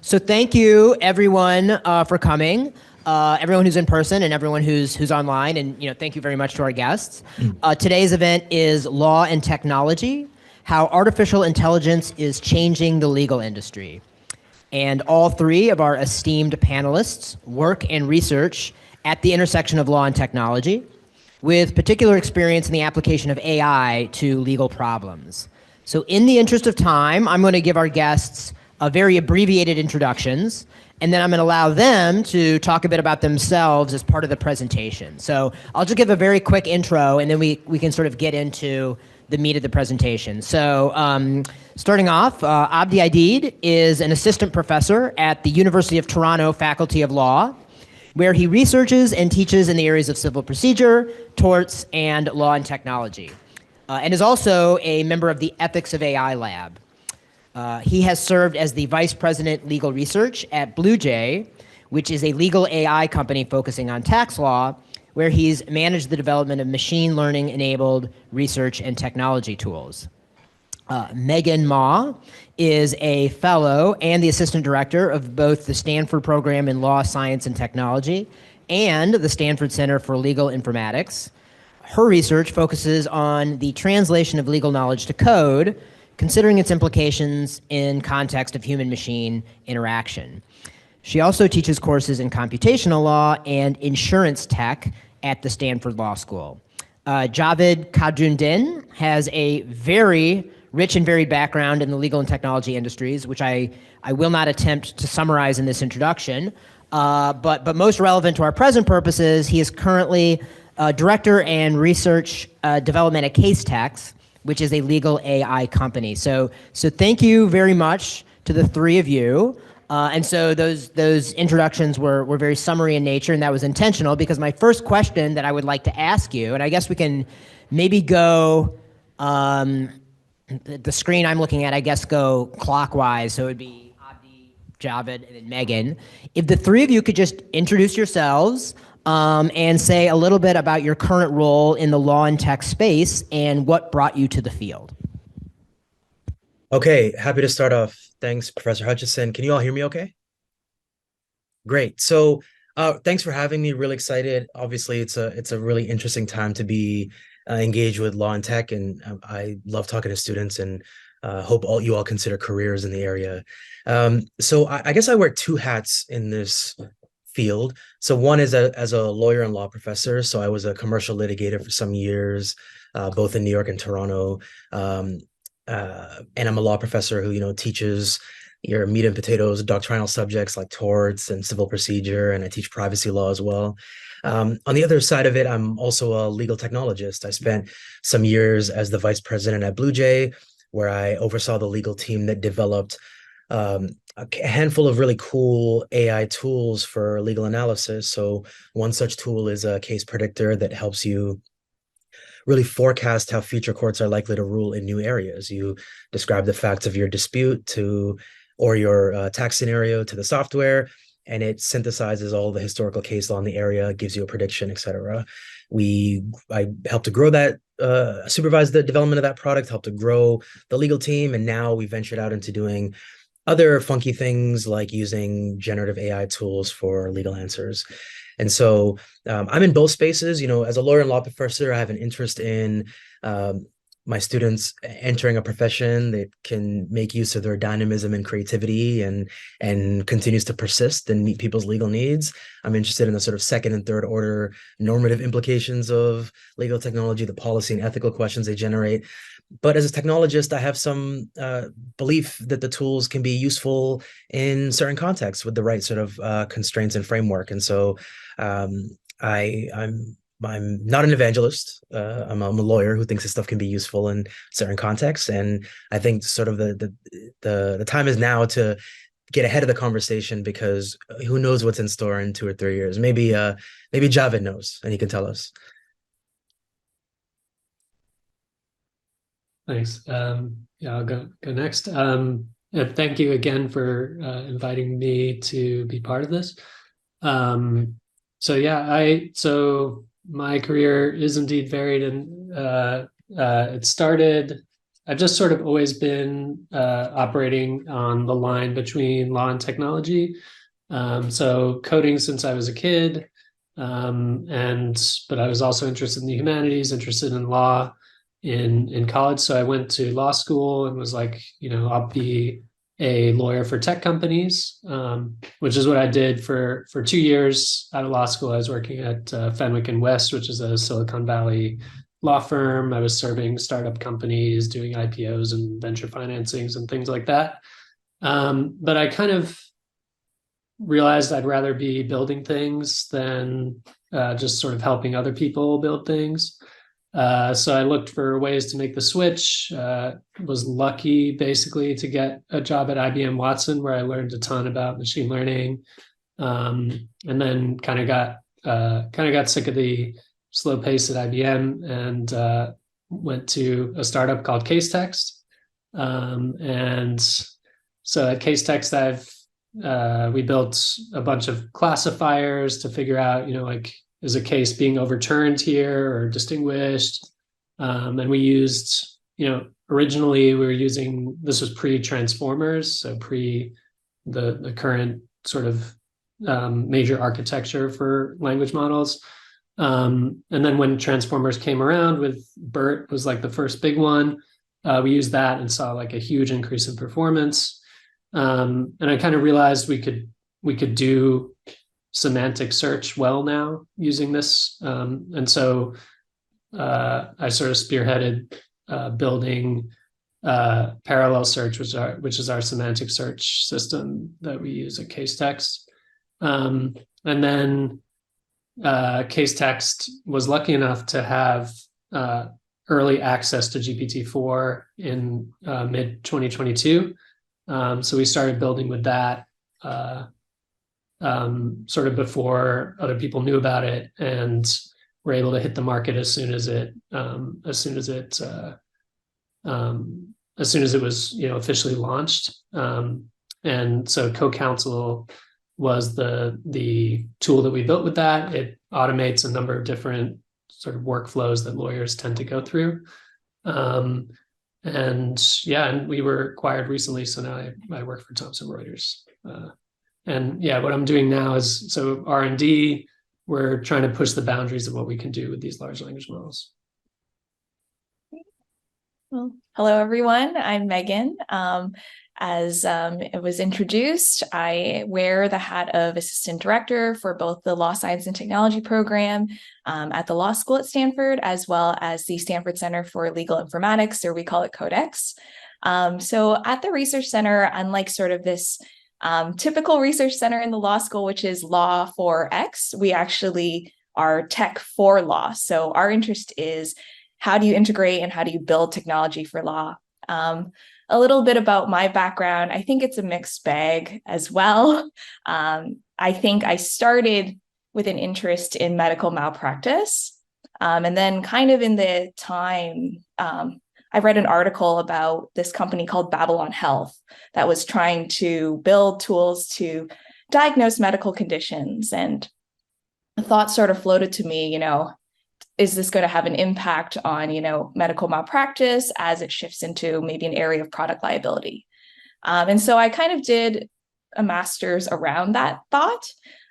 So thank you, everyone, for coming. Everyone who's in person and everyone who's online, and thank you very much to our guests. Today's event is Law and Technology: How Artificial Intelligence is Changing the Legal Industry. And all three of our esteemed panelists work and research at the intersection of law and technology, with particular experience in the application of AI to legal problems. So in the interest of time, I'm going to give our guests very abbreviated introductions, and then I'm going to allow them to talk a bit about themselves as part of the presentation. So I'll just give a very quick intro, and then we can sort of get into the meat of the presentation. So starting off, Abdi Aidid is an assistant professor at the University of Toronto Faculty of Law, where he researches and teaches in the areas of civil procedure, torts, and law and technology, and is also a member of the Ethics of AI Lab. He has served as the Vice President Legal Research at BlueJay, which is a legal AI company focusing on tax law, where he's managed the development of machine learning-enabled research and technology tools. Megan Ma is a fellow and the assistant director of both the Stanford Program in Law, Science, and Technology and the Stanford Center for Legal Informatics. Her research focuses on the translation of legal knowledge to code, considering its implications in context of human-machine interaction. She also teaches courses in computational law and insurance tech at the Stanford Law School. Javed Qadrud-Din has a very rich and varied background in the legal and technology industries, which I will not attempt to summarize in this introduction, but most relevant to our present purposes, he is currently director and research development at Casetext, which is a legal AI company. So thank you very much to the three of you. And so those introductions were very summary in nature, and that was intentional, because my first question that I would like to ask you, and I guess we can maybe go, the screen I'm looking at, I guess, go clockwise, so it would be Abdi, Javed, and then Megan. If the three of you could just introduce yourselves and say a little bit about your current role in the law and tech space and what brought you to the field. Okay, happy to start off. Thanks, Professor Hutchison. Can you all hear me okay? Great. So thanks for having me. Really excited. Obviously, it's a really interesting time to be engaged with law and tech, and I love talking to students, and hope you all consider careers in the area. So I guess I wear two hats in this field. So one is as a lawyer and law professor. So I was a commercial litigator for some years, both in New York and Toronto. And I'm a law professor who, teaches your meat and potatoes doctrinal subjects like torts and civil procedure, and I teach privacy law as well. On the other side of it, I'm also a legal technologist. I spent some years as the vice president at BlueJay, where I oversaw the legal team that developed a handful of really cool AI tools for legal analysis. So one such tool is a case predictor that helps you really forecast how future courts are likely to rule in new areas. You describe the facts of your dispute or your tax scenario to the software, and it synthesizes all the historical case law in the area, gives you a prediction, etc. I helped to grow that, supervise the development of that product, helped to grow the legal team, and now we ventured out into doing other funky things like using generative AI tools for legal answers. And so I'm in both spaces. As a lawyer and law professor, I have an interest in my students entering a profession that can make use of their dynamism and creativity and continues to persist and meet people's legal needs. I'm interested in the sort of second and third order normative implications of legal technology, the policy and ethical questions they generate. But as a technologist, I have some belief that the tools can be useful in certain contexts with the right sort of constraints and framework. And so I'm not an evangelist. I'm a lawyer who thinks this stuff can be useful in certain contexts, and I think sort of the time is now to get ahead of the conversation, because who knows what's in store in 2 or 3 years? Maybe Javed knows, and he can tell us. Thanks. Yeah, I'll go next. Thank you again for inviting me to be part of this. So my career is indeed varied, and it started I've just sort of always been operating on the line between law and technology. So coding since I was a kid, but I was also interested in the humanities, interested in law in college. So I went to law school and was like, I'll be a lawyer for tech companies, which is what I did for 2 years out of law school. I was working at Fenwick and West, which is a Silicon Valley law firm. I was serving startup companies, doing IPOs and venture financings and things like that. But I kind of realized I'd rather be building things than just sort of helping other people build things. So I looked for ways to make the switch. Was lucky basically to get a job at IBM Watson, where I learned a ton about machine learning, and then kind of got sick of the slow pace at IBM and went to a startup called Casetext. And so at Casetext, we built a bunch of classifiers to figure out, like, is a case being overturned here or distinguished? And we used, originally we were using, this was pre-transformers, so pre the current sort of major architecture for language models. And then when transformers came around with BERT was like the first big one, we used that and saw like a huge increase in performance. And I kind of realized we could do semantic search well now using this. And so I sort of spearheaded building parallel search, which is our semantic search system that we use at Casetext. And then Casetext was lucky enough to have early access to GPT-4 in mid 2022. So we started building with that sort of before other people knew about it, and were able to hit the market as soon as it was officially launched. And so CoCounsel was the tool that we built with that. It automates a number of different sort of workflows that lawyers tend to go through. And we were acquired recently, so now I work for Thomson Reuters. What I'm doing now is, so R&D, we're trying to push the boundaries of what we can do with these large language models. Well, hello, everyone. I'm Megan. As it was introduced, I wear the hat of assistant director for both the Law Science and Technology program at the law school at Stanford, as well as the Stanford Center for Legal Informatics, or we call it CodeX. So at the Research Center, unlike sort of this typical research center in the law school, which is law for X, we actually are tech for law. So our interest is, how do you integrate and how do you build technology for law? A little bit about my background. I think it's a mixed bag as well. I think I started with an interest in medical malpractice. And then kind of in the time, I read an article about this company called Babylon Health that was trying to build tools to diagnose medical conditions. And the thought sort of floated to me, is this going to have an impact on, medical malpractice as it shifts into maybe an area of product liability? And so I kind of did a master's around that thought.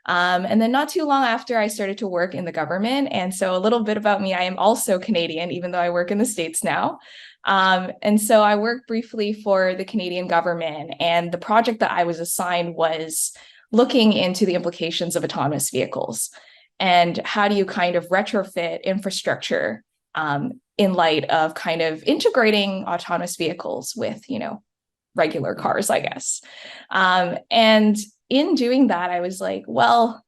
And then not too long after, I started to work in the government. And so a little bit about me, I am also Canadian, even though I work in the States now. And so I worked briefly for the Canadian government, and the project that I was assigned was looking into the implications of autonomous vehicles. And how do you kind of retrofit infrastructure in light of kind of integrating autonomous vehicles with, regular cars, I guess. And in doing that, I was like, well,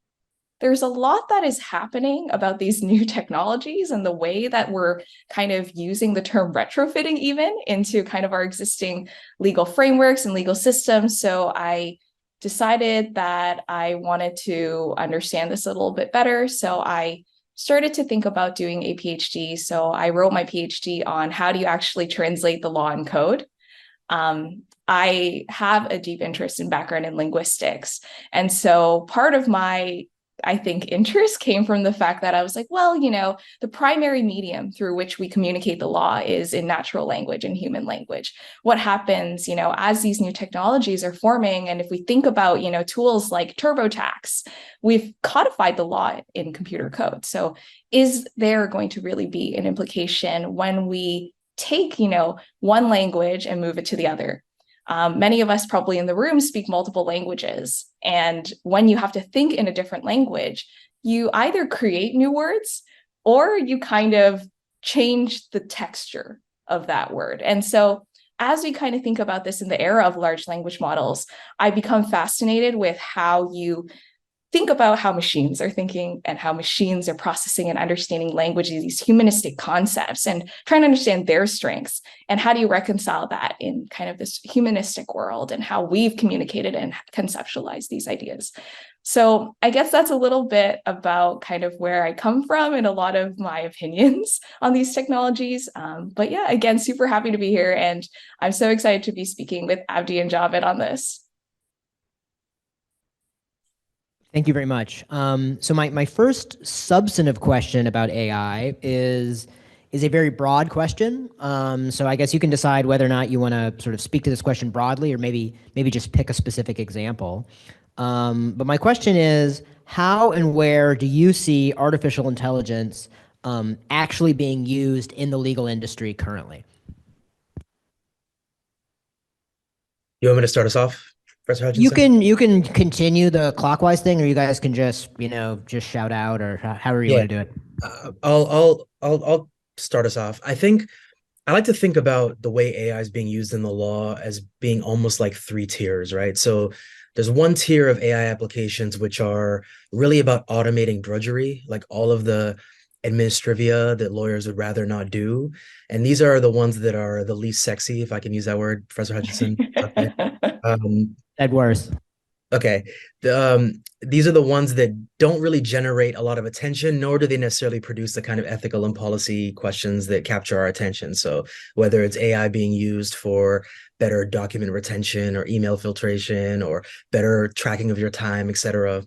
there's a lot that is happening about these new technologies and the way that we're kind of using the term retrofitting even into kind of our existing legal frameworks and legal systems. So I decided that I wanted to understand this a little bit better. So I started to think about doing a PhD. So I wrote my PhD on how do you actually translate the law and code. I have a deep interest and background in linguistics. And so part of my I think, interest came from the fact that I was like, well, the primary medium through which we communicate the law is in natural language and human language. What happens, as these new technologies are forming, and if we think about, tools like TurboTax, we've codified the law in computer code. So is there going to really be an implication when we take, one language and move it to the other? Many of us probably in the room speak multiple languages. And when you have to think in a different language, you either create new words or you kind of change the texture of that word. And so as we kind of think about this in the era of large language models, I become fascinated with how you think about how machines are thinking and how machines are processing and understanding language, these humanistic concepts, and trying to understand their strengths. And how do you reconcile that in kind of this humanistic world and how we've communicated and conceptualized these ideas? So I guess that's a little bit about kind of where I come from and a lot of my opinions on these technologies. But yeah, again, super happy to be here. And I'm so excited to be speaking with Abdi and Javed on this. Thank you very much. So my first substantive question about AI is a very broad question. So I guess you can decide whether or not you want to sort of speak to this question broadly, or maybe just pick a specific example. But my question is, how and where do you see artificial intelligence actually being used in the legal industry currently? You want me to start us off, Professor Hutchinson? You can continue the clockwise thing, or you guys can just just shout out, or however you want to do it. I'll start us off. I like to think about the way AI is being used in the law as being almost like 3 tiers, right? So there's one tier of AI applications which are really about automating drudgery, like all of the administrivia that lawyers would rather not do. And these are the ones that are the least sexy, if I can use that word, Professor Hutchinson. Okay. At worst. Okay. These are the ones that don't really generate a lot of attention, nor do they necessarily produce the kind of ethical and policy questions that capture our attention. So whether it's AI being used for better document retention or email filtration or better tracking of your time, et cetera.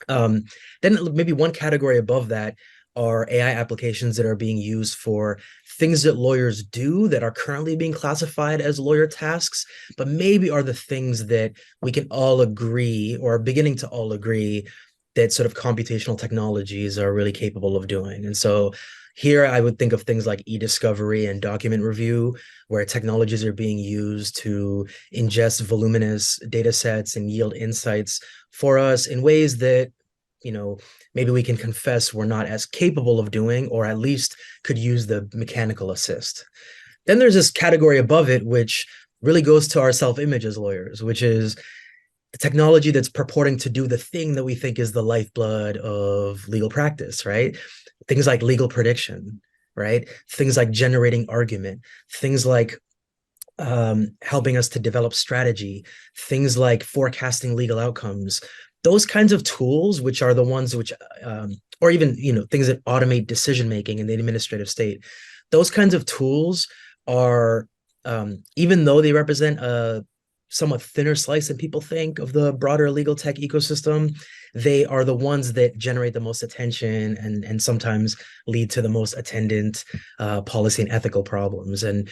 Then maybe one category above that are AI applications that are being used for things that lawyers do that are currently being classified as lawyer tasks, but maybe are the things that we can all agree, or are beginning to all agree, that sort of computational technologies are really capable of doing. And so here I would think of things like e-discovery and document review, where technologies are being used to ingest voluminous data sets and yield insights for us in ways that, maybe we can confess we're not as capable of doing, or at least could use the mechanical assist. Then there's this category above it, which really goes to our self-image as lawyers, which is the technology that's purporting to do the thing that we think is the lifeblood of legal practice, right? Things like legal prediction, right? Things like generating argument, things like helping us to develop strategy, things like forecasting legal outcomes. Those kinds of tools, which are the ones which, or even, things that automate decision-making in the administrative state, those kinds of tools are, even though they represent a somewhat thinner slice than people think of the broader legal tech ecosystem, they are the ones that generate the most attention and sometimes lead to the most attendant policy and ethical problems. And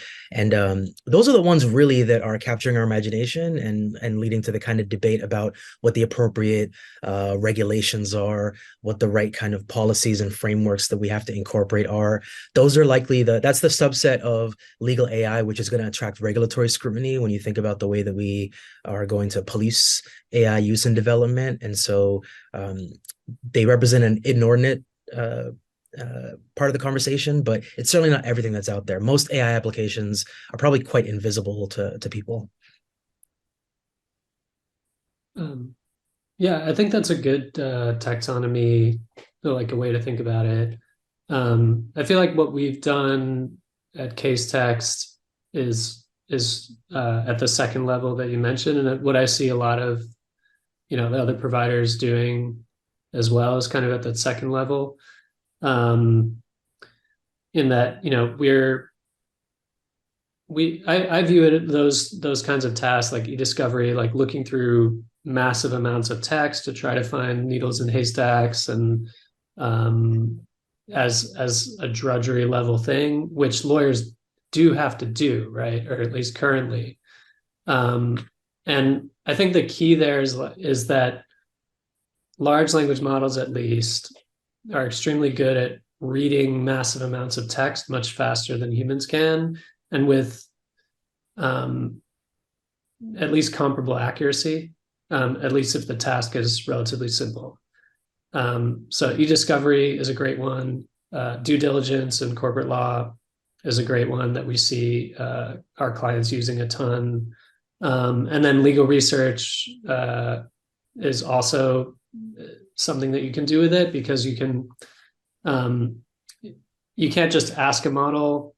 those are the ones really that are capturing our imagination and leading to the kind of debate about what the appropriate regulations are, what the right kind of policies and frameworks that we have to incorporate are. Those are likely that's the subset of legal AI, which is going to attract regulatory scrutiny when you think about the way that we are going to police AI use and development. And so they represent an inordinate part of the conversation, but it's certainly not everything that's out there. Most AI applications are probably quite invisible to people. Yeah, I think that's a good taxonomy, like a way to think about it. I feel like what we've done at Casetext is at the second level that you mentioned, and what I see a lot of the other providers doing as well is kind of at that second level, in that I view it those kinds of tasks like e-discovery, like looking through massive amounts of text to try to find needles in haystacks, and as a drudgery level thing, which lawyers do have to do, right? Or at least currently. And I think the key there is that large language models, at least, are extremely good at reading massive amounts of text much faster than humans can, and with at least comparable accuracy, at least if the task is relatively simple. So e-discovery is a great one. Due diligence and corporate law is a great one that we see our clients using a ton. And then legal research is also something that you can do with it, because you can't just ask a model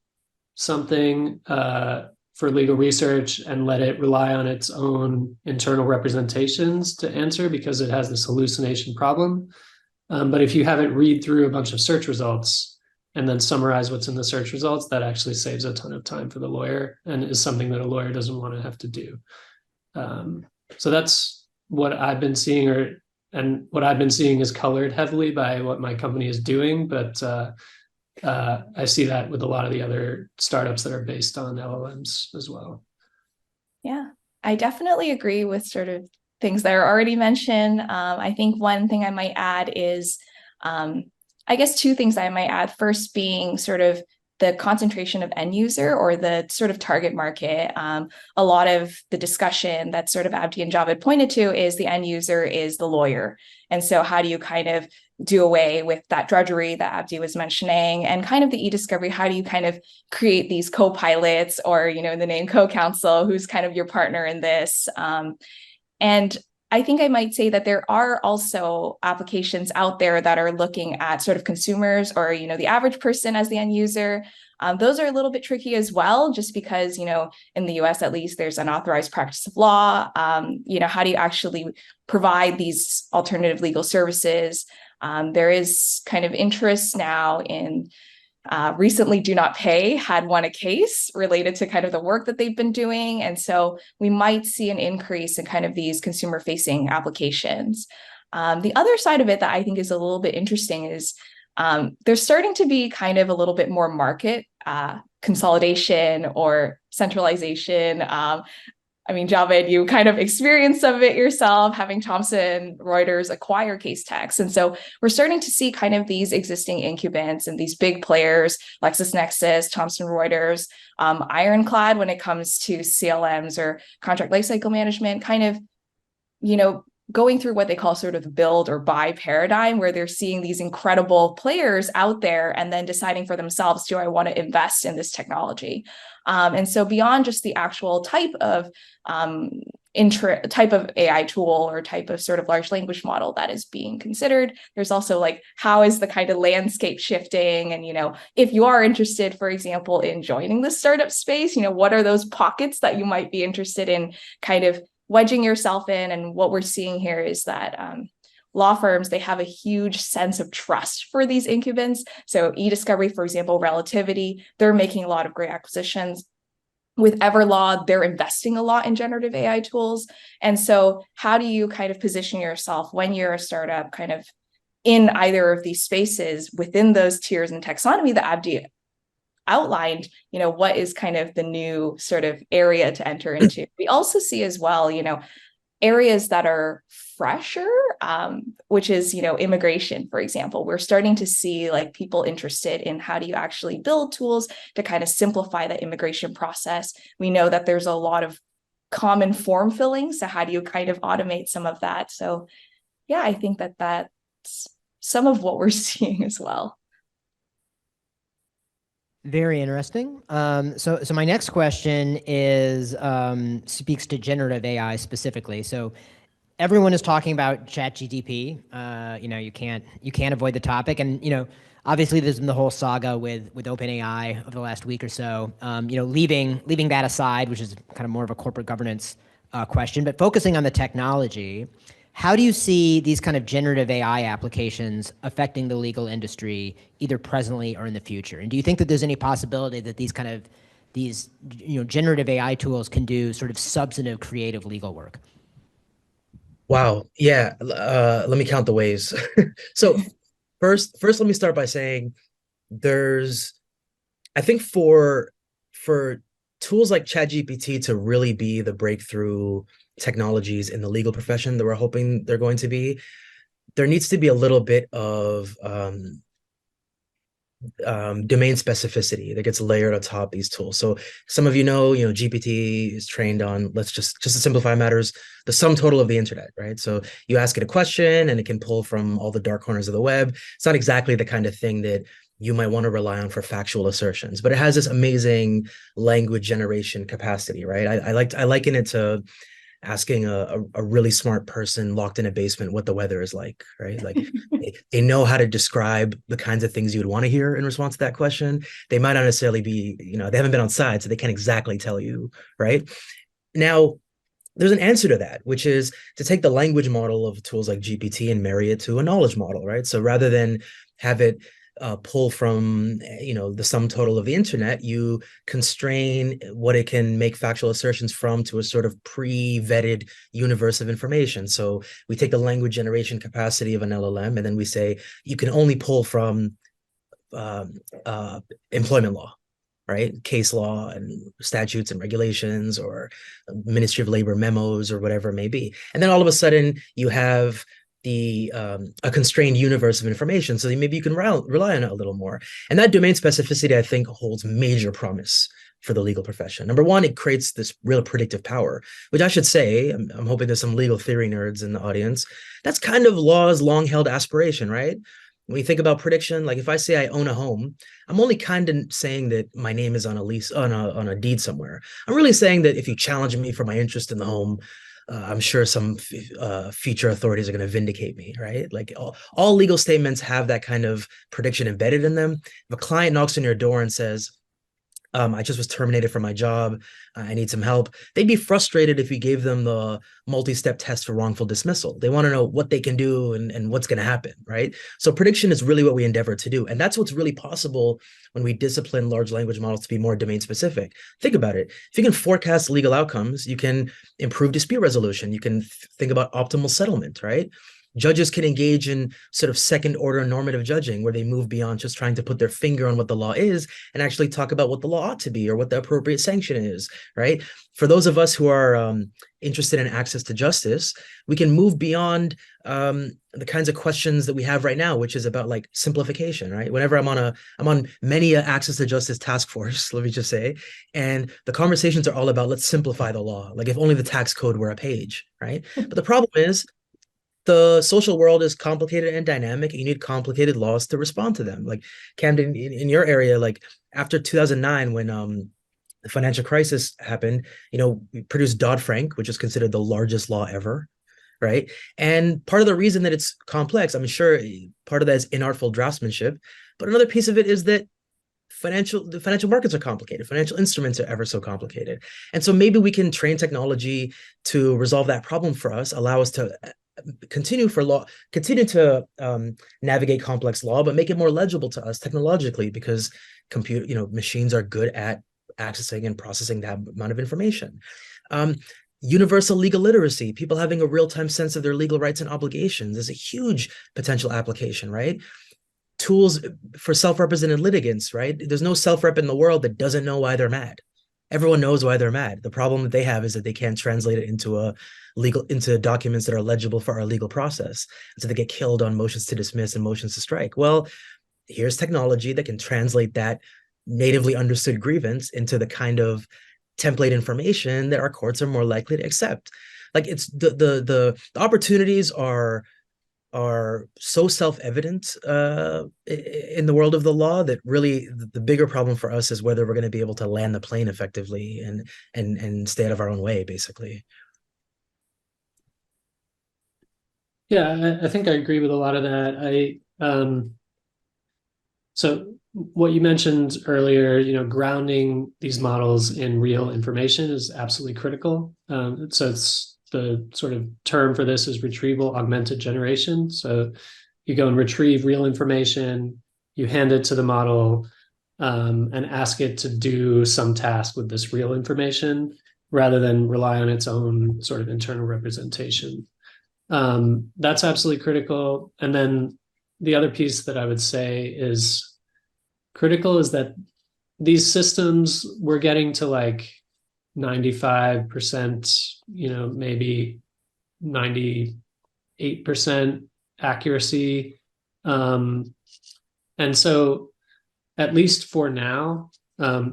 something for legal research and let it rely on its own internal representations to answer, because it has this hallucination problem. But if you have it read through a bunch of search results and then summarize what's in the search results, that actually saves a ton of time for the lawyer and is something that a lawyer doesn't want to have to do. So that's what I've been seeing, and what I've been seeing is colored heavily by what my company is doing. But I see that with a lot of the other startups that are based on LLMs as well. Yeah, I definitely agree with sort of things that are already mentioned. I think one thing I might add is, I guess two things I might add. First being sort of the concentration of end user, or the sort of target market. A lot of the discussion that sort of Abdi and Javed pointed to is the end user is the lawyer. And so how do you kind of do away with that drudgery that Abdi was mentioning, and kind of the e-discovery? How do you kind of create these co-pilots, or, you know, the name co-counsel, who's kind of your partner in this? And I think I might say that there are also applications out there that are looking at sort of consumers, or, you know, the average person as the end user. Those are a little bit tricky as well, just because, you know, in the US, at least, there's unauthorized practice of law. You know, how do you actually provide these alternative legal services? There is kind of interest now in recently Do Not Pay had won a case related to kind of the work that they've been doing. And so we might see an increase in kind of these consumer facing applications. The other side of it that I think is a little bit interesting is there's starting to be kind of a little bit more market consolidation or centralization. I mean, Javed, you kind of experienced some of it yourself, having Thomson Reuters acquire Casetext. And so we're starting to see kind of these existing incumbents and these big players, LexisNexis, Thomson Reuters, ironclad when it comes to CLMs or contract lifecycle management, kind of, you know, going through what they call sort of the build or buy paradigm, where they're seeing these incredible players out there and then deciding for themselves, do I want to invest in this technology? And so beyond just the actual type of AI tool or type of sort of large language model that is being considered, there's also like, how is the kind of landscape shifting? And, you know, if you are interested, for example, in joining the startup space, you know, what are those pockets that you might be interested in kind of wedging yourself in? And what we're seeing here is that law firms, they have a huge sense of trust for these incumbents. So e-discovery, for example, Relativity, they're making a lot of great acquisitions. With Everlaw, they're investing a lot in generative AI tools. And so how do you kind of position yourself when you're a startup kind of in either of these spaces within those tiers and taxonomy that Abdi outlined? You know, what is kind of the new sort of area to enter into? We also see as well, you know, areas that are fresher, which is, you know, immigration, for example. We're starting to see like people interested in how do you actually build tools to kind of simplify the immigration process. We know that there's a lot of common form filling. So how do you kind of automate some of that? So yeah, I think that that's some of what we're seeing as well. Very interesting. So my next question is speaks to generative AI specifically. So everyone is talking about ChatGPT. You know, you can't avoid the topic, and you know, obviously there's been the whole saga with OpenAI over the last week or so. You know, leaving that aside, which is kind of more of a corporate governance question, but focusing on the technology. How do you see these kind of generative AI applications affecting the legal industry, either presently or in the future? And do you think that there's any possibility that these you know, generative AI tools can do sort of substantive creative legal work? Wow. Yeah. Let me count the ways. So first, let me start by saying there's, I think for tools like ChatGPT to really be the breakthrough technologies in the legal profession that we're hoping they're going to be, there needs to be a little bit of domain specificity that gets layered atop these tools. So some of GPT is trained on, let's just to simplify matters, the sum total of the internet, right? So you ask it a question and it can pull from all the dark corners of the web. It's not exactly the kind of thing that you might want to rely on for factual assertions, but it has this amazing language generation capacity, right? I liken it to asking a really smart person locked in a basement what the weather is like, right? Like they know how to describe the kinds of things you would want to hear in response to that question. They might not necessarily be, they haven't been outside, so they can't exactly tell you, right? Now, there's an answer to that, which is to take the language model of tools like GPT and marry it to a knowledge model, right? So rather than have it pull from the sum total of the internet, you constrain what it can make factual assertions from to a sort of pre-vetted universe of information. So we take the language generation capacity of an LLM, and then we say you can only pull from employment law, right? Case law and statutes and regulations, or Ministry of Labor memos, or whatever it may be. And then all of a sudden you have a constrained universe of information. So maybe you can rely on it a little more. And that domain specificity, I think, holds major promise for the legal profession. Number one, it creates this real predictive power, which I should say, I'm hoping there's some legal theory nerds in the audience. That's kind of law's long-held aspiration, right? When you think about prediction, like if I say I own a home, I'm only kind of saying that my name is on a lease, on a deed somewhere. I'm really saying that if you challenge me for my interest in the home, I'm sure some future authorities are going to vindicate me, right? Like all legal statements have that kind of prediction embedded in them. If a client knocks on your door and says, I just was terminated from my job, I need some help, they'd be frustrated if you gave them the multi-step test for wrongful dismissal. They want to know what they can do and what's going to happen, right? So prediction is really what we endeavor to do. And that's what's really possible when we discipline large language models to be more domain specific. Think about it. If you can forecast legal outcomes, you can improve dispute resolution. You can think about optimal settlement, right? Judges can engage in sort of second order normative judging, where they move beyond just trying to put their finger on what the law is and actually talk about what the law ought to be or what the appropriate sanction is, right? For those of us who are interested in access to justice, we can move beyond the kinds of questions that we have right now, which is about like simplification, right? Whenever I'm on many access to justice task force, let me just say, and the conversations are all about, let's simplify the law. Like if only the tax code were a page, right? But the problem is, the social world is complicated and dynamic, and you need complicated laws to respond to them. Like Camden, in your area, like after 2009, when the financial crisis happened, we produced Dodd-Frank, which is considered the largest law ever, right? And part of the reason that it's complex, I'm sure part of that is inartful draftsmanship, but another piece of it is that the financial markets are complicated. Financial instruments are ever so complicated. And so maybe we can train technology to resolve that problem for us, allow us to continue to navigate complex law, but make it more legible to us technologically, because machines are good at accessing and processing that amount of information. Universal legal literacy, people having a real-time sense of their legal rights and obligations, is a huge potential application, right? Tools for self-represented litigants, right? There's no self-rep in the world that doesn't know why they're mad. Everyone knows why they're mad. The problem that they have is that they can't translate it into documents that are legible for our legal process. And so they get killed on motions to dismiss and motions to strike. Well, here's technology that can translate that natively understood grievance into the kind of template information that our courts are more likely to accept. Like it's the opportunities are so self-evident in the world of the law that really the bigger problem for us is whether we're going to be able to land the plane effectively and stay out of our own way, basically. Yeah, I think I agree with a lot of that. So what you mentioned earlier, grounding these models in real information is absolutely critical. So it's the sort of term for this is retrieval augmented generation. So you go and retrieve real information, you hand it to the model, and ask it to do some task with this real information rather than rely on its own sort of internal representation. That's absolutely critical. And then the other piece that I would say is critical is that these systems, we're getting to like 95%, maybe 98% accuracy. And so at least for now,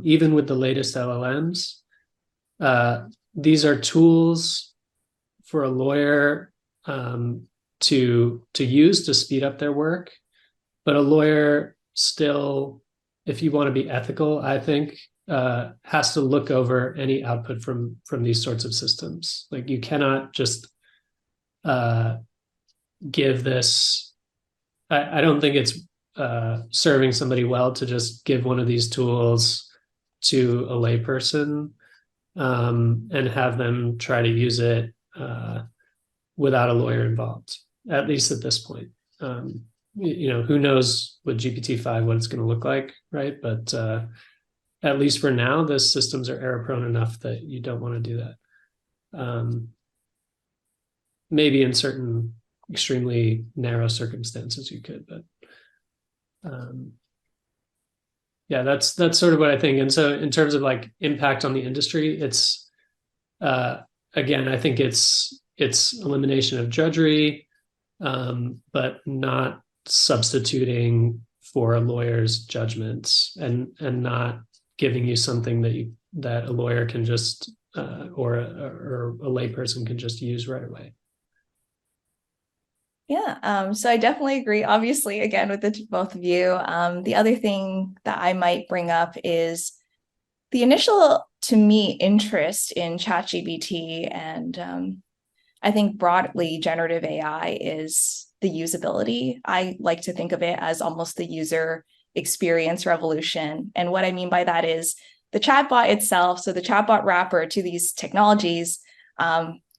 even with the latest LLMs, these are tools for a lawyer to use to speed up their work. But a lawyer still, if you want to be ethical, I think, has to look over any output from these sorts of systems. Like you cannot just give this. I don't think it's serving somebody well to just give one of these tools to a layperson and have them try to use it without a lawyer involved, at least at this point. Who knows with GPT-5 what it's going to look like, right? But at least for now, the systems are error prone enough that you don't want to do that. Maybe in certain extremely narrow circumstances you could, but yeah, that's sort of what I think. And so in terms of like impact on the industry, it's again, I think it's elimination of drudgery, but not substituting for a lawyer's judgments and not giving you something that a lawyer can just or a layperson can just use right away. Yeah, so I definitely agree, obviously, again, with the both of you. The other thing that I might bring up is the initial, to me, interest in ChatGPT and I think broadly generative AI is the usability. I like to think of it as almost the user experience revolution. And what I mean by that is the chatbot itself, so the chatbot wrapper to these technologies,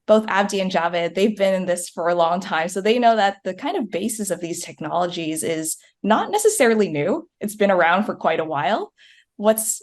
both Abdi and Javed, they've been in this for a long time. So they know that the kind of basis of these technologies is not necessarily new. It's been around for quite a while. What's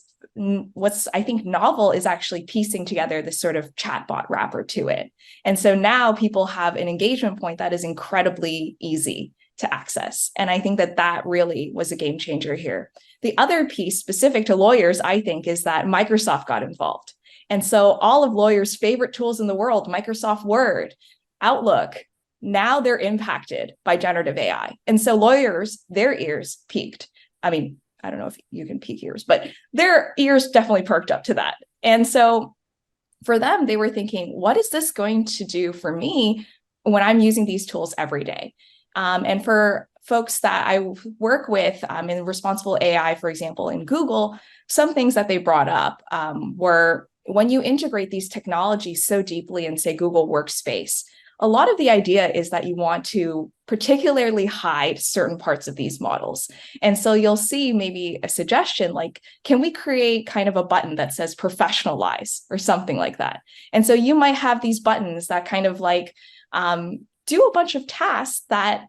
I think novel is actually piecing together this sort of chatbot wrapper to it. And so now people have an engagement point that is incredibly easy to access. And I think that really was a game changer here. The other piece specific to lawyers, I think, is that Microsoft got involved. And so all of lawyers' favorite tools in the world, Microsoft Word, Outlook, now they're impacted by generative AI. And so lawyers, their ears peaked. I mean, I don't know if you can peak ears, but their ears definitely perked up to that. And so for them, they were thinking, what is this going to do for me when I'm using these tools every day? And for folks that I work with in responsible AI, for example, in Google, some things that they brought up were when you integrate these technologies so deeply in, say, Google Workspace, a lot of the idea is that you want to particularly hide certain parts of these models. And so you'll see maybe a suggestion like, can we create kind of a button that says professionalize or something like that? And so you might have these buttons that kind of like do a bunch of tasks that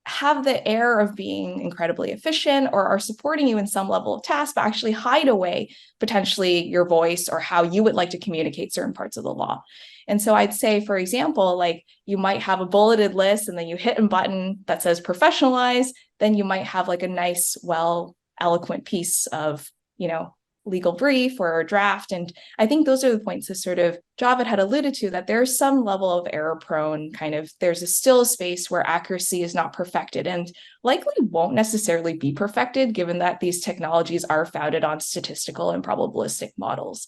have the air of being incredibly efficient or are supporting you in some level of task, but actually hide away potentially your voice or how you would like to communicate certain parts of the law. And so I'd say, for example, like you might have a bulleted list and then you hit a button that says professionalize, then you might have like a nice, well, eloquent piece of, legal brief or a draft. And I think those are the points that sort of Javed had alluded to, that there's some level of error prone there's still a space where accuracy is not perfected and likely won't necessarily be perfected given that these technologies are founded on statistical and probabilistic models.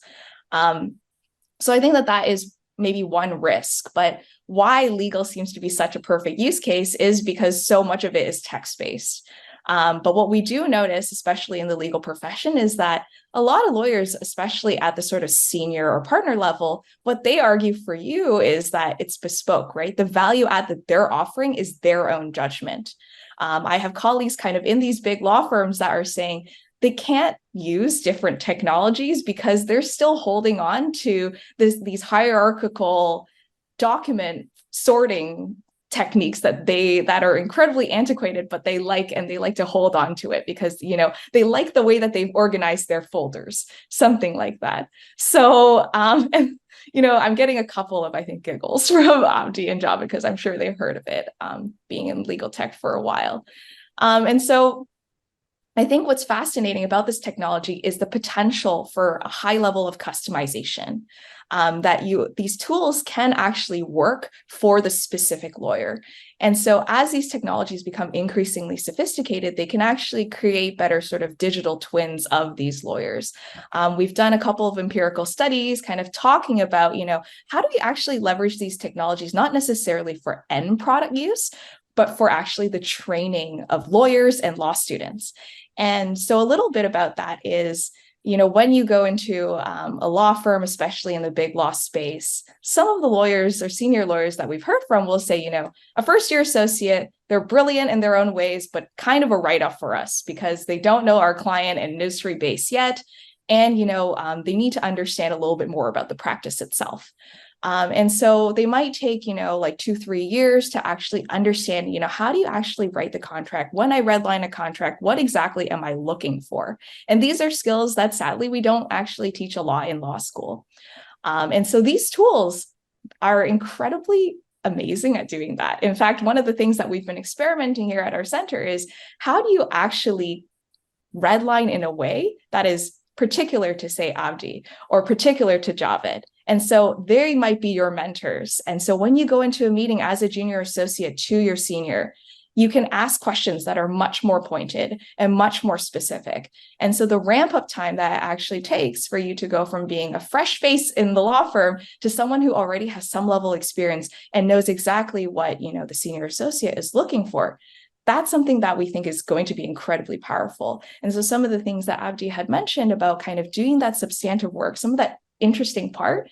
So I think that is maybe one risk, but why legal seems to be such a perfect use case is because so much of it is text-based. But what we do notice, especially in the legal profession, is that a lot of lawyers, especially at the sort of senior or partner level, what they argue for you is that it's bespoke, right? The value add that they're offering is their own judgment. I have colleagues kind of in these big law firms that are saying they can't use different technologies because they're still holding on to these hierarchical document sorting techniques that are incredibly antiquated, but they like to hold on to it because, they like the way that they've organized their folders, something like that. So, and I'm getting a couple of, I think, giggles from Abdi and Javed because I'm sure they've heard of it, being in legal tech for a while. And so I think what's fascinating about this technology is the potential for a high level of customization, that these tools can actually work for the specific lawyer. And so as these technologies become increasingly sophisticated, they can actually create better sort of digital twins of these lawyers. We've done a couple of empirical studies kind of talking about, how do we actually leverage these technologies, not necessarily for end product use, but for actually the training of lawyers and law students. And so a little bit about that is, when you go into a law firm, especially in the big law space, some of the lawyers or senior lawyers that we've heard from will say, a first-year associate, they're brilliant in their own ways, but kind of a write-off for us because they don't know our client and industry base yet. And, they need to understand a little bit more about the practice itself. And so they might take, like 2-3 years to actually understand, how do you actually write the contract? When I redline a contract, what exactly am I looking for? And these are skills that sadly we don't actually teach a lot in law school. And so these tools are incredibly amazing at doing that. In fact, one of the things that we've been experimenting here at our center is how do you actually redline in a way that is particular to, say, Abdi or particular to Javed. And so they might be your mentors. And so when you go into a meeting as a junior associate to your senior, you can ask questions that are much more pointed and much more specific. And so the ramp up time that it actually takes for you to go from being a fresh face in the law firm to someone who already has some level of experience and knows exactly what, the senior associate is looking for, that's something that we think is going to be incredibly powerful. And so some of the things that Abdi had mentioned about kind of doing that substantive work, some of that interesting part,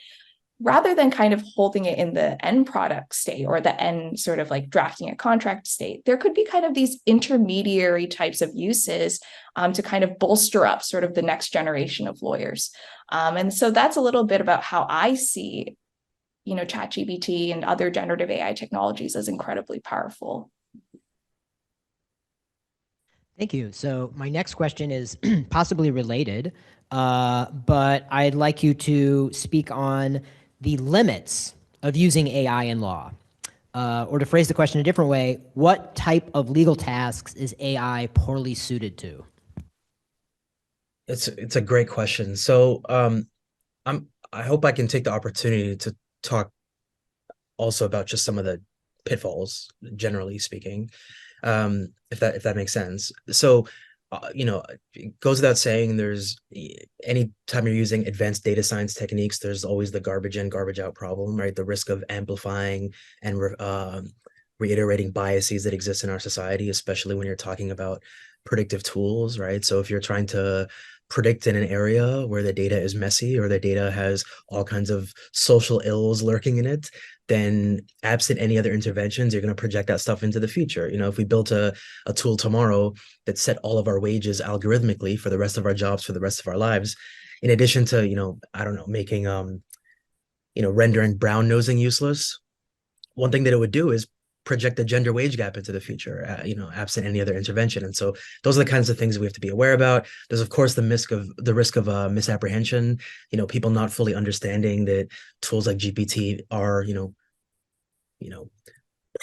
rather than kind of holding it in the end product state or the end sort of like drafting a contract state, there could be kind of these intermediary types of uses to kind of bolster up sort of the next generation of lawyers. And so that's a little bit about how I see, ChatGPT and other generative AI technologies as incredibly powerful. Thank you. So my next question is possibly related, but I'd like you to speak on the limits of using AI in law. Or to phrase the question a different way, what type of legal tasks is AI poorly suited to? It's a great question. So I hope I can take the opportunity to talk also about just some of the pitfalls, generally speaking. If that makes sense. So, it goes without saying, there's any time you're using advanced data science techniques, there's always the garbage in, garbage out problem, right? The risk of amplifying and reiterating biases that exist in our society, especially when you're talking about predictive tools, right? So if you're trying to predict in an area where the data is messy or the data has all kinds of social ills lurking in it, then absent any other interventions, you're going to project that stuff into the future. If we built a tool tomorrow that set all of our wages algorithmically for the rest of our jobs, for the rest of our lives, in addition to, making, rendering brown nosing useless, one thing that it would do is project the gender wage gap into the future, absent any other intervention. And so those are the kinds of things we have to be aware about. There's, of course, the risk of misapprehension, people not fully understanding that tools like GPT are,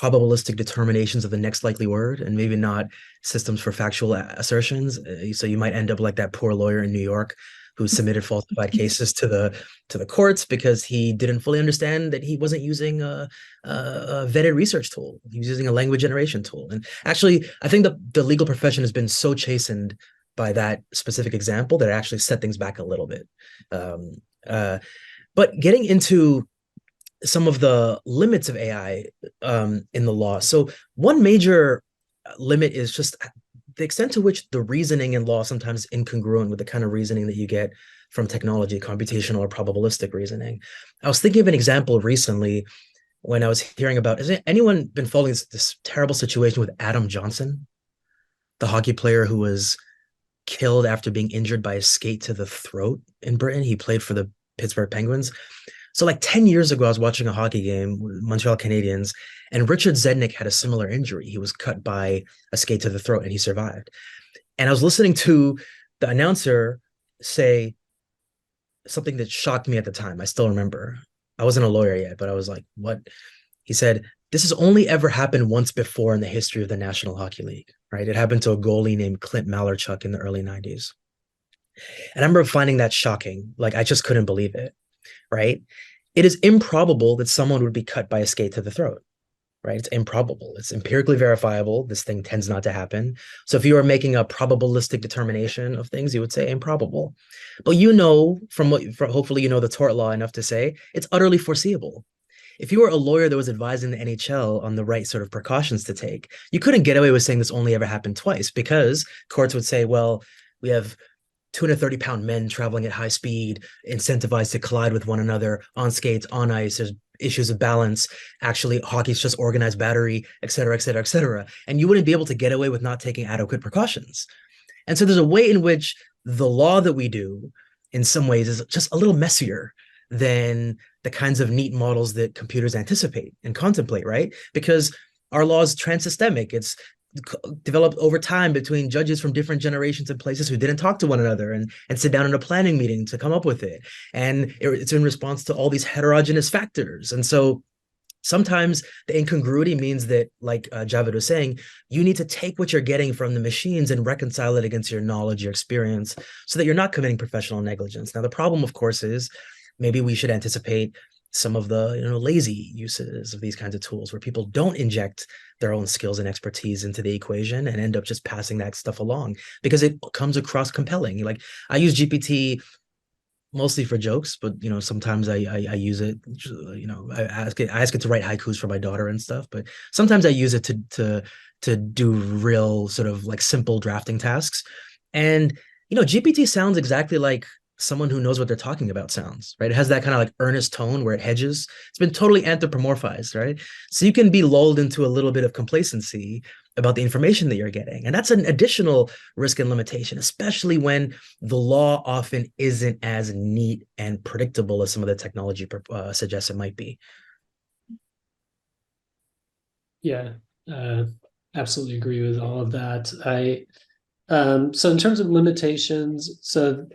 probabilistic determinations of the next likely word and maybe not systems for factual assertions. So you might end up like that poor lawyer in New York who submitted falsified cases to the courts because he didn't fully understand that he wasn't using a vetted research tool. He was using a language generation tool. And actually, I think the legal profession has been so chastened by that specific example that it actually set things back a little bit. But getting into some of the limits of AI in the law. So one major limit is just the extent to which the reasoning in law sometimes incongruent with the kind of reasoning that you get from technology, computational or probabilistic reasoning. I was thinking of an example recently when I was hearing about, has anyone been following this terrible situation with Adam Johnson, the hockey player who was killed after being injured by a skate to the throat in Britain? He played for the Pittsburgh Penguins. So like 10 years ago, I was watching a hockey game with Montreal Canadiens, and Richard Zednik had a similar injury. He was cut by a skate to the throat and he survived. And I was listening to the announcer say something that shocked me at the time. I still remember. I wasn't a lawyer yet, but I was like, what? He said, this has only ever happened once before in the history of the National Hockey League, right? It happened to a goalie named Clint Malarchuk in the early 90s. And I remember finding that shocking. Like, I just couldn't believe it, right? It is improbable that someone would be cut by a skate to the throat, right? It's improbable. It's empirically verifiable. This thing tends not to happen. So if you are making a probabilistic determination of things, you would say improbable. But hopefully you know the tort law enough to say it's utterly foreseeable. If you were a lawyer that was advising the NHL on the right sort of precautions to take, you couldn't get away with saying this only ever happened twice, because courts would say, well, we have 230-pound men traveling at high speed, incentivized to collide with one another on skates, on ice. There's issues of balance. Actually, hockey's just organized battery, et cetera, et cetera, et cetera. And you wouldn't be able to get away with not taking adequate precautions. And so there's a way in which the law that we do, in some ways, is just a little messier than the kinds of neat models that computers anticipate and contemplate, right? Because our law is transsystemic. It's developed over time between judges from different generations and places who didn't talk to one another and sit down in a planning meeting to come up with it. And it's in response to all these heterogeneous factors. And so sometimes the incongruity means that, like Javed was saying, you need to take what you're getting from the machines and reconcile it against your knowledge, your experience, so that you're not committing professional negligence. Now, the problem, of course, is maybe we should anticipate some of the lazy uses of these kinds of tools where people don't inject their own skills and expertise into the equation and end up just passing that stuff along because it comes across compelling. Like, I use GPT mostly for jokes, but sometimes I use it. I ask it to write haikus for my daughter and stuff. But sometimes I use it to do real sort of like simple drafting tasks. And GPT sounds exactly like someone who knows what they're talking about sounds, right? It has that kind of like earnest tone where it hedges. It's been totally anthropomorphized, right? So you can be lulled into a little bit of complacency about the information that you're getting. And that's an additional risk and limitation, especially when the law often isn't as neat and predictable as some of the technology suggests it might be. Yeah, absolutely agree with all of that. So in terms of limitations, so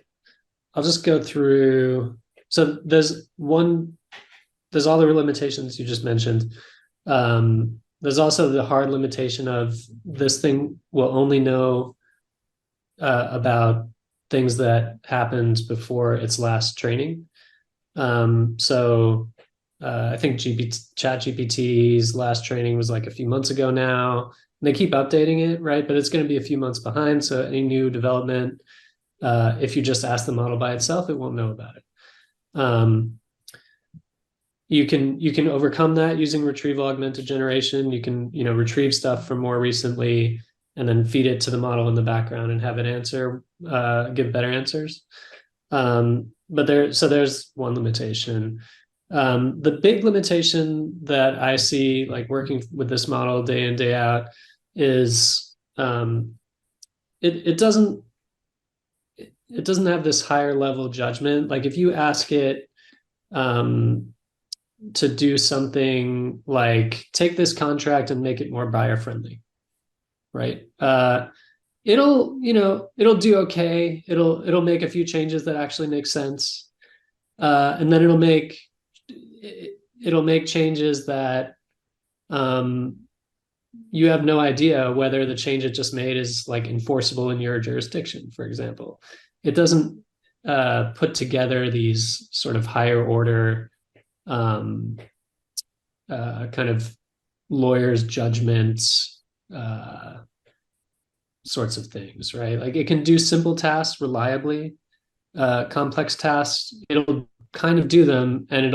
I'll just go through. So there's all the limitations you just mentioned. There's also the hard limitation of this thing will only know about things that happened before its last training. So I think ChatGPT's last training was like a few months ago now. And they keep updating it, right? But it's going to be a few months behind. So any new development, if you just ask the model by itself, it won't know about it. You can overcome that using retrieval augmented generation. You can retrieve stuff from more recently and then feed it to the model in the background and have it give better answers. But there's one limitation. The big limitation that I see, like working with this model day in, day out, is it doesn't have this higher level judgment. Like if you ask it to do something like take this contract and make it more buyer friendly, right? It'll do okay. It'll make a few changes that actually make sense, and then it'll make changes that you have no idea whether the change it just made is like enforceable in your jurisdiction, for example. It doesn't put together these sort of higher order kind of lawyer's judgments sorts of things, right? Like it can do simple tasks reliably. Complex tasks, it'll kind of do them, and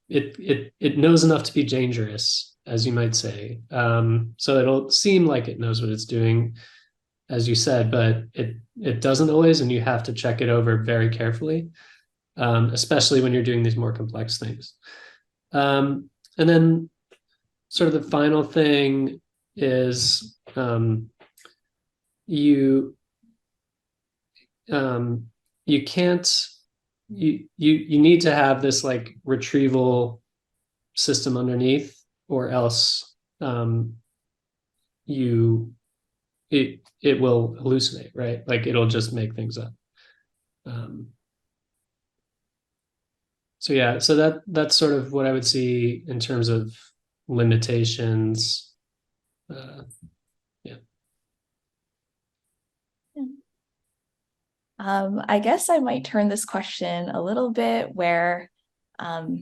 it knows enough to be dangerous, as you might say. So it'll seem like it knows what it's doing, as you said, but it doesn't always, and you have to check it over very carefully, especially when you're doing these more complex things. And then sort of the final thing is you need to have this like retrieval system underneath, or else it will hallucinate, right? Like it'll just make things up. So So yeah, so that's sort of what I would see in terms of limitations. Yeah. I guess I might turn this question a little bit where I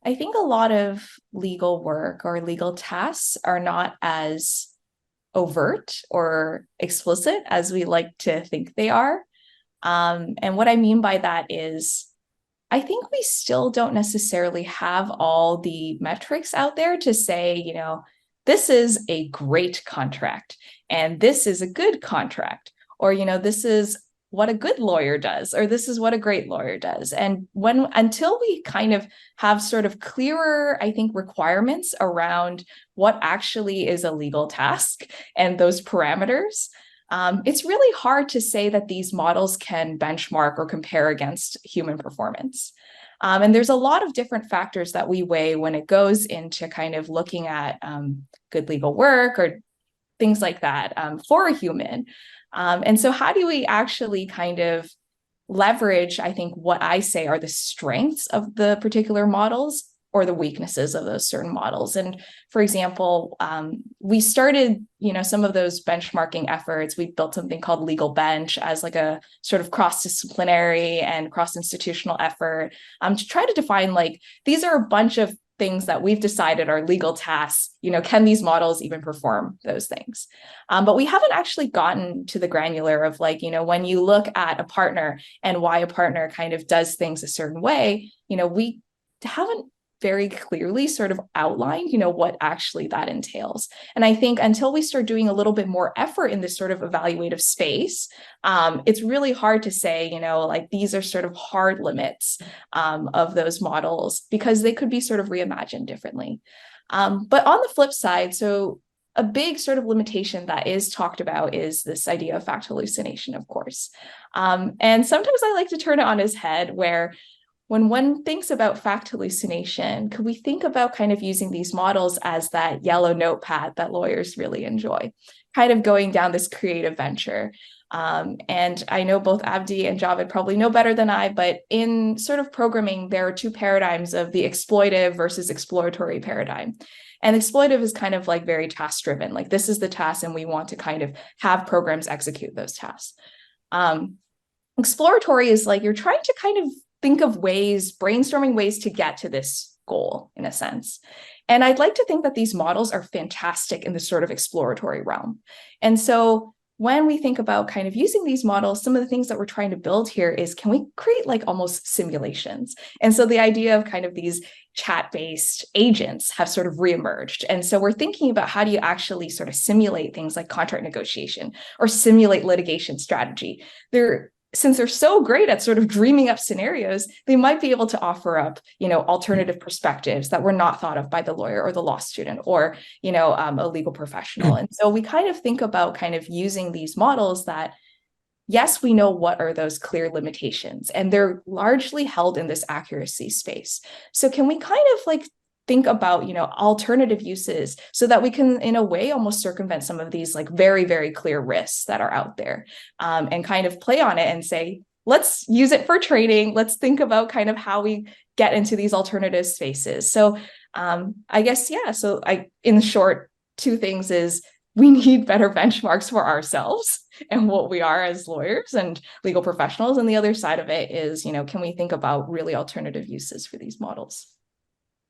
think a lot of legal work or legal tasks are not as overt or explicit as we like to think they are. And what I mean by that is, I think we still don't necessarily have all the metrics out there to say, you know, this is a great contract and this is a good contract, or, you know, this is what a good lawyer does, or this is what a great lawyer does. And until we kind of have sort of clearer, I think, requirements around what actually is a legal task and those parameters, it's really hard to say that these models can benchmark or compare against human performance. And there's a lot of different factors that we weigh when it goes into kind of looking at good legal work or things like that for a human. And so how do we actually kind of leverage, I think, what I say are the strengths of the particular models or the weaknesses of those certain models? And for example, we started, you know, some of those benchmarking efforts. We built something called Legal Bench as like a sort of cross-disciplinary and cross-institutional effort to try to define, like, these are a bunch of things that we've decided are legal tasks. You know, can these models even perform those things? But we haven't actually gotten to the granular of, like, you know, when you look at a partner and why a partner kind of does things a certain way, you know, we haven't very clearly sort of outlined, you know, what actually that entails. And I think until we start doing a little bit more effort in this sort of evaluative space, it's really hard to say, you know, like, these are sort of hard limits of those models, because they could be sort of reimagined differently. But on the flip side, so a big sort of limitation that is talked about is this idea of fact hallucination, of course. And sometimes I like to turn it on its head, where when one thinks about fact hallucination, could we think about kind of using these models as that yellow notepad that lawyers really enjoy, kind of going down this creative venture? And I know both Abdi and Javed probably know better than I, but in sort of programming, there are two paradigms of the exploitive versus exploratory paradigm. And exploitive is kind of like very task driven, like, this is the task and we want to kind of have programs execute those tasks. Exploratory is like, you're trying to kind of think of ways, brainstorming ways to get to this goal, in a sense. And I'd like to think that these models are fantastic in the sort of exploratory realm. And so when we think about kind of using these models, some of the things that we're trying to build here is, can we create like almost simulations? And so the idea of kind of these chat-based agents have sort of reemerged. And so we're thinking about, how do you actually sort of simulate things like contract negotiation or simulate litigation strategy? Since they're so great at sort of dreaming up scenarios, they might be able to offer up, you know, alternative perspectives that were not thought of by the lawyer or the law student or, you know, a legal professional. And so we kind of think about kind of using these models that, yes, we know what are those clear limitations, and they're largely held in this accuracy space. So can we kind of like think about, you know, alternative uses so that we can, in a way, almost circumvent some of these like very, very clear risks that are out there, and kind of play on it and say, let's use it for training. Let's think about kind of how we get into these alternative spaces. So I guess, yeah, so in short, two things is, we need better benchmarks for ourselves and what we are as lawyers and legal professionals. And the other side of it is, you know, can we think about really alternative uses for these models?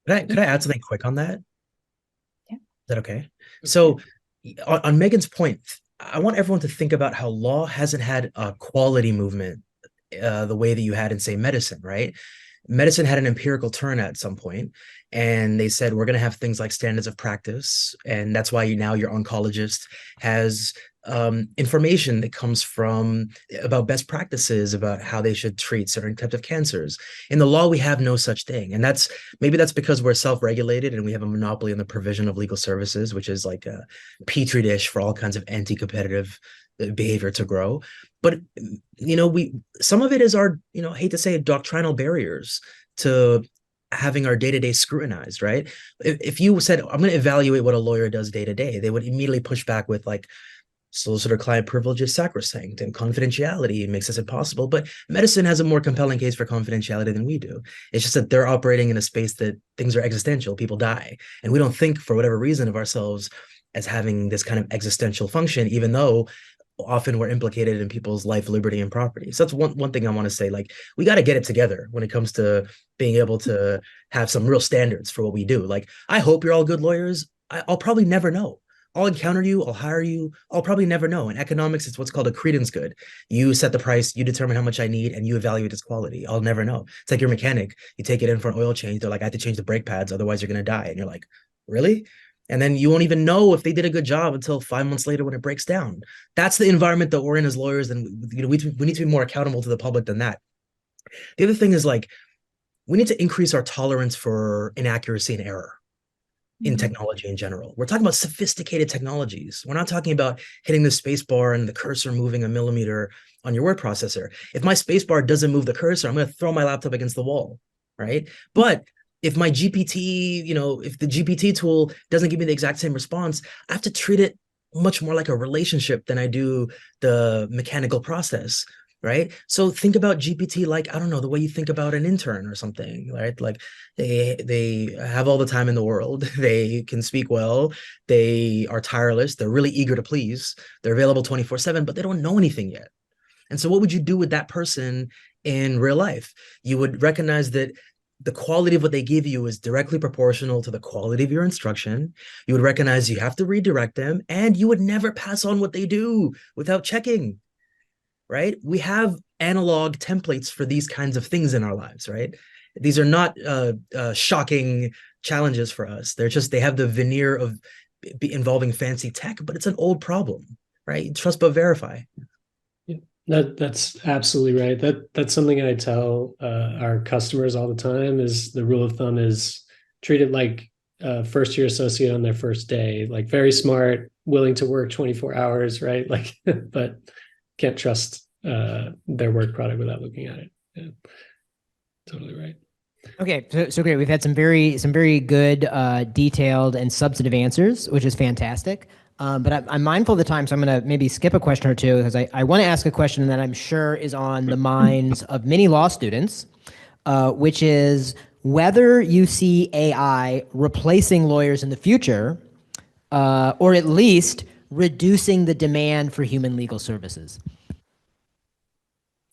Could I add something quick on that? Yeah. Is that okay? So on Megan's point, I want everyone to think about how law hasn't had a quality movement the way that you had in, say, medicine, right? Medicine had an empirical turn at some point, and they said, we're going to have things like standards of practice. And that's why now your oncologist has information that comes from about best practices about how they should treat certain types of cancers. In the law, we have no such thing. And maybe that's because we're self-regulated and we have a monopoly on the provision of legal services, which is like a petri dish for all kinds of anti-competitive behavior to grow. But, you know, some of it is our, you know, I hate to say it, doctrinal barriers to having our day-to-day scrutinized, right? If you said, I'm going to evaluate what a lawyer does day to day, they would immediately push back with, like, Solicitor-client privilege is sacrosanct, and confidentiality makes this impossible. But medicine has a more compelling case for confidentiality than we do. It's just that they're operating in a space that things are existential, people die. And we don't think, for whatever reason, of ourselves as having this kind of existential function, even though often we're implicated in people's life, liberty, and property. So that's one thing I want to say. Like, we got to get it together when it comes to being able to have some real standards for what we do. Like, I hope you're all good lawyers. I'll probably never know. I'll encounter you, I'll hire you, I'll probably never know. In economics, it's what's called a credence good. You set the price, you determine how much I need, and you evaluate its quality. I'll never know. It's like your mechanic. You take it in for an oil change. They're like, I have to change the brake pads, otherwise you're going to die. And you're like, really? And then you won't even know if they did a good job until 5 months later when it breaks down. That's the environment that we're in as lawyers. And we need to be more accountable to the public than that. The other thing is, like, we need to increase our tolerance for inaccuracy and error in technology in general. We're talking about sophisticated technologies. We're not talking about hitting the space bar and the cursor moving a millimeter on your word processor. If my space bar doesn't move the cursor, I'm going to throw my laptop against the wall, right? But if my GPT, if the GPT tool doesn't give me the exact same response, I have to treat it much more like a relationship than I do the mechanical process. Right. So think about GPT like, I don't know, the way you think about an intern or something, right? Like they have all the time in the world. They can speak well. They are tireless. They're really eager to please. They're available 24/7, but they don't know anything yet. And so what would you do with that person in real life? You would recognize that the quality of what they give you is directly proportional to the quality of your instruction. You would recognize you have to redirect them, and you would never pass on what they do without checking. Right? We have analog templates for these kinds of things in our lives, right? These are not shocking challenges for us. They have the veneer of involving fancy tech, but it's an old problem, right? Trust but verify. Yeah, that's absolutely right. That's something I tell our customers all the time. Is the rule of thumb is treat it like a first-year associate on their first day, like very smart, willing to work 24 hours, right? Like, but can't trust their work product without looking at it. Yeah, totally right. Okay, so great. We've had some very good, detailed and substantive answers, which is fantastic. But I'm mindful of the time, so I'm going to maybe skip a question or two because I want to ask a question that I'm sure is on the minds of many law students, which is whether you see AI replacing lawyers in the future, or at least reducing the demand for human legal services.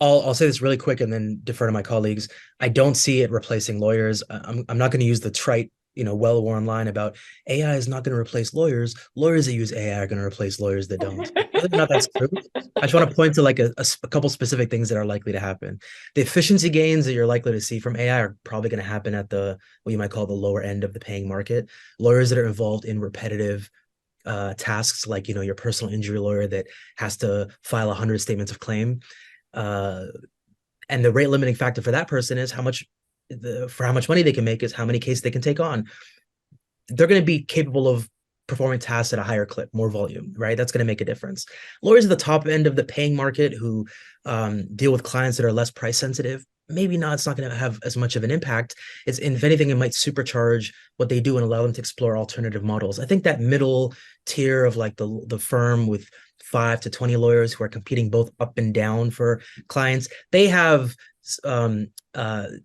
I'll say this really quick and then defer to my colleagues. I don't see it replacing lawyers. I'm not going to use the trite, well-worn line about AI is not going to replace lawyers. Lawyers that use AI are going to replace lawyers that don't. Whether or not that's true, I just want to point to like a couple specific things that are likely to happen. The efficiency gains that you're likely to see from AI are probably going to happen at what you might call the lower end of the paying market. Lawyers that are involved in repetitive tasks, like your personal injury lawyer that has to file 100 statements of claim. And the rate limiting factor for that person is how much money they can make is how many cases they can take on. They're going to be capable of performing tasks at a higher clip, more volume, right? That's going to make a difference. Lawyers at the top end of the paying market who deal with clients that are less price sensitive, maybe not. It's not going to have as much of an impact. If anything, it might supercharge what they do and allow them to explore alternative models. I think that middle tier of like the firm with 5 to 20 lawyers who are competing both up and down for clients, they have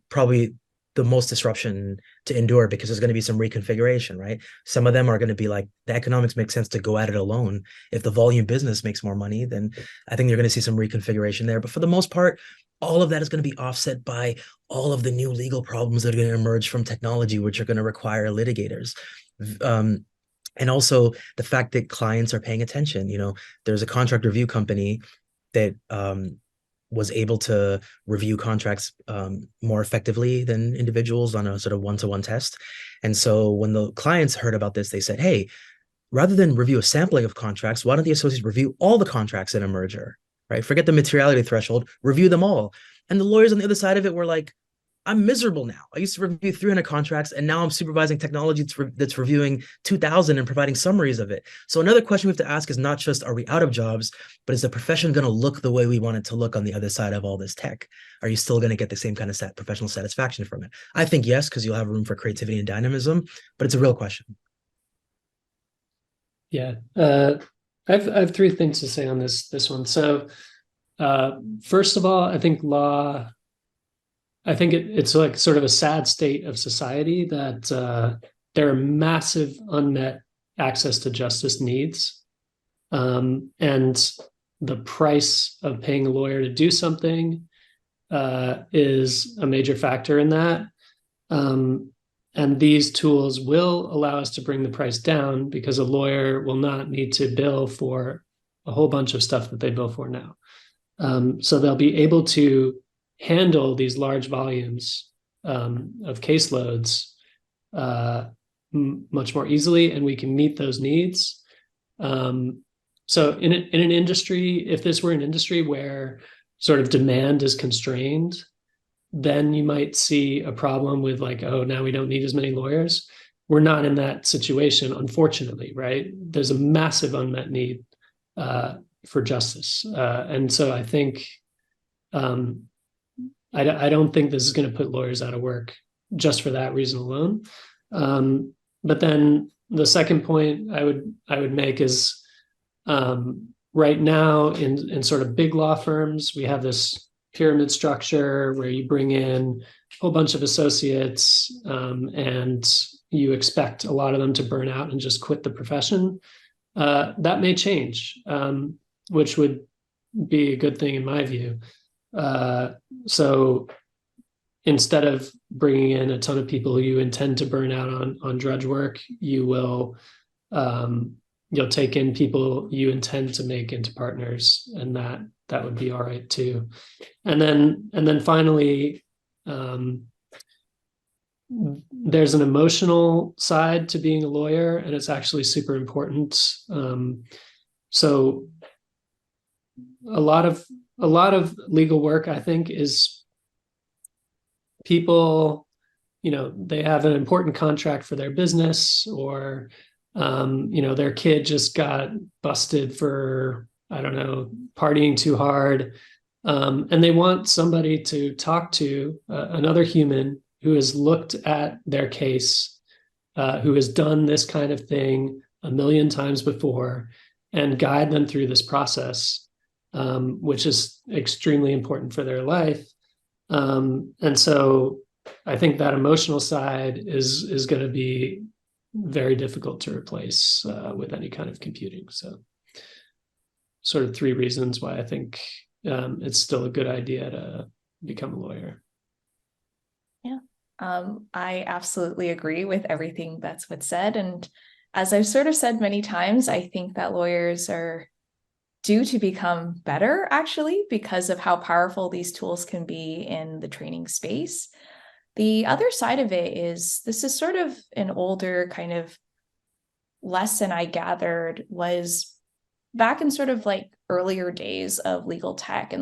probably the most disruption to endure because there's going to be some reconfiguration, right? Some of them are going to be like, the economics makes sense to go at it alone. If the volume business makes more money, then I think you're going to see some reconfiguration there. But for the most part, all of that is going to be offset by all of the new legal problems that are going to emerge from technology, which are going to require litigators. And also the fact that clients are paying attention. There's a contract review company that was able to review contracts more effectively than individuals on a sort of one-to-one test. And so when the clients heard about this, they said, hey, rather than review a sampling of contracts, why don't the associates review all the contracts in a merger, right? Forget the materiality threshold, review them all. And the lawyers on the other side of it were like, I'm miserable now. I used to review 300 contracts, and now I'm supervising technology that's reviewing 2,000 and providing summaries of it. So another question we have to ask is not just, are we out of jobs, but is the profession going to look the way we want it to look on the other side of all this tech? Are you still going to get the same kind of professional satisfaction from it? I think yes, because you'll have room for creativity and dynamism, but it's a real question. Yeah. I have three things to say on this one. So, first of all, I think it's like sort of a sad state of society that there are massive unmet access to justice needs. And the price of paying a lawyer to do something is a major factor in that. And these tools will allow us to bring the price down because a lawyer will not need to bill for a whole bunch of stuff that they bill for now. So they'll be able to handle these large volumes of caseloads much more easily, and we can meet those needs. So in an industry, if this were an industry where sort of demand is constrained, then you might see a problem with like, oh, now we don't need as many lawyers. We're not in that situation, unfortunately, right? There's a massive unmet need for justice. And so I think, I don't think this is going to put lawyers out of work just for that reason alone. But then the second point I would make is right now in sort of big law firms, we have this pyramid structure where you bring in a whole bunch of associates and you expect a lot of them to burn out and just quit the profession. That may change, which would be a good thing in my view. So instead of bringing in a ton of people who you intend to burn out on drudge work, you'll take in people you intend to make into partners, and that would be all right too. And then finally, there's an emotional side to being a lawyer, and it's actually super important. So a lot of legal work, I think, is people, they have an important contract for their business, or their kid just got busted for, I don't know, partying too hard. And they want somebody to talk to, another human who has looked at their case, who has done this kind of thing a million times before, and guide them through this process, which is extremely important for their life. And so I think that emotional side is going to be very difficult to replace with any kind of computing. So sort of three reasons why I think it's still a good idea to become a lawyer. Yeah, I absolutely agree with everything that's what's said. And as I've sort of said many times, I think that lawyers are due to become better, actually, because of how powerful these tools can be in the training space. The other side of it is, this is sort of an older kind of lesson I gathered was back in sort of like earlier days of legal tech,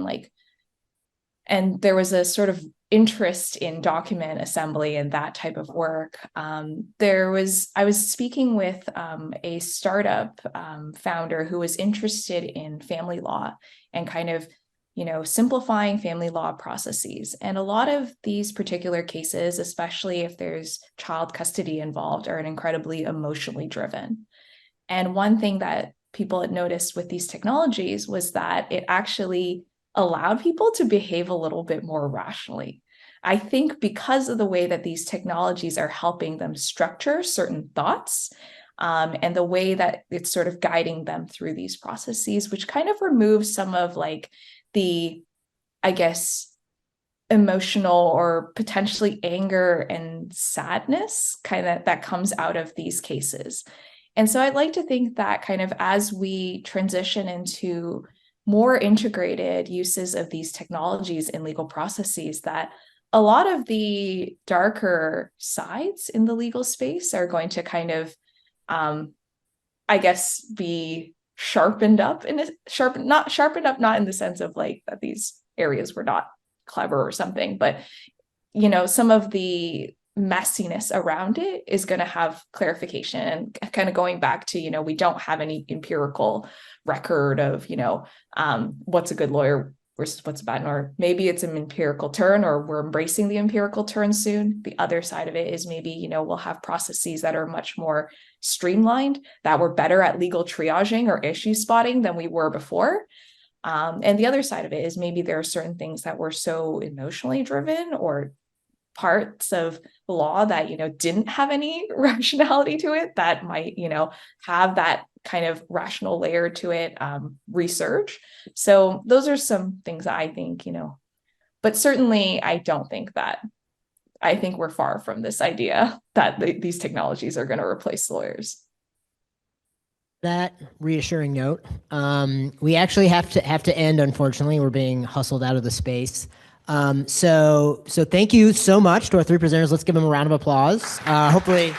and there was a sort of interest in document assembly and that type of work. I was speaking with a startup founder who was interested in family law and kind of simplifying family law processes. And a lot of these particular cases, especially if there's child custody involved, are incredibly emotionally driven. And one thing that people had noticed with these technologies was that it actually allowed people to behave a little bit more rationally. I think because of the way that these technologies are helping them structure certain thoughts, and the way that it's sort of guiding them through these processes, which kind of removes some of like the, I guess, emotional or potentially anger and sadness kind of that comes out of these cases. And so I'd like to think that kind of as we transition into more integrated uses of these technologies in legal processes, that a lot of the darker sides in the legal space are going to kind of, I guess, be sharpened up not in the sense of like that these areas were not clever or something, but some of the messiness around it is going to have clarification. And kind of going back to we don't have any empirical record of what's a good lawyer what's bad, or maybe it's an empirical turn, or we're embracing the empirical turn soon. The other side of it is maybe, we'll have processes that are much more streamlined, that we're better at legal triaging or issue spotting than we were before. And the other side of it is maybe there are certain things that were so emotionally driven, or parts of law that, didn't have any rationality to it, that might, have that kind of rational layer to it, research. So those are some things that I think, but certainly I don't think that, I think we're far from this idea that these technologies are going to replace lawyers. That reassuring note. We actually have to end. Unfortunately, we're being hustled out of the space. So thank you so much to our three presenters. Let's give them a round of applause. Hopefully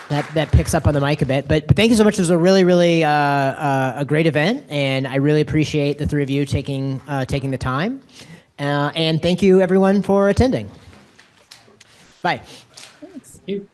that picks up on the mic a bit. But thank you so much. This was a really a great event, and I really appreciate the three of you taking the time. And thank you everyone for attending. Bye. Thank you.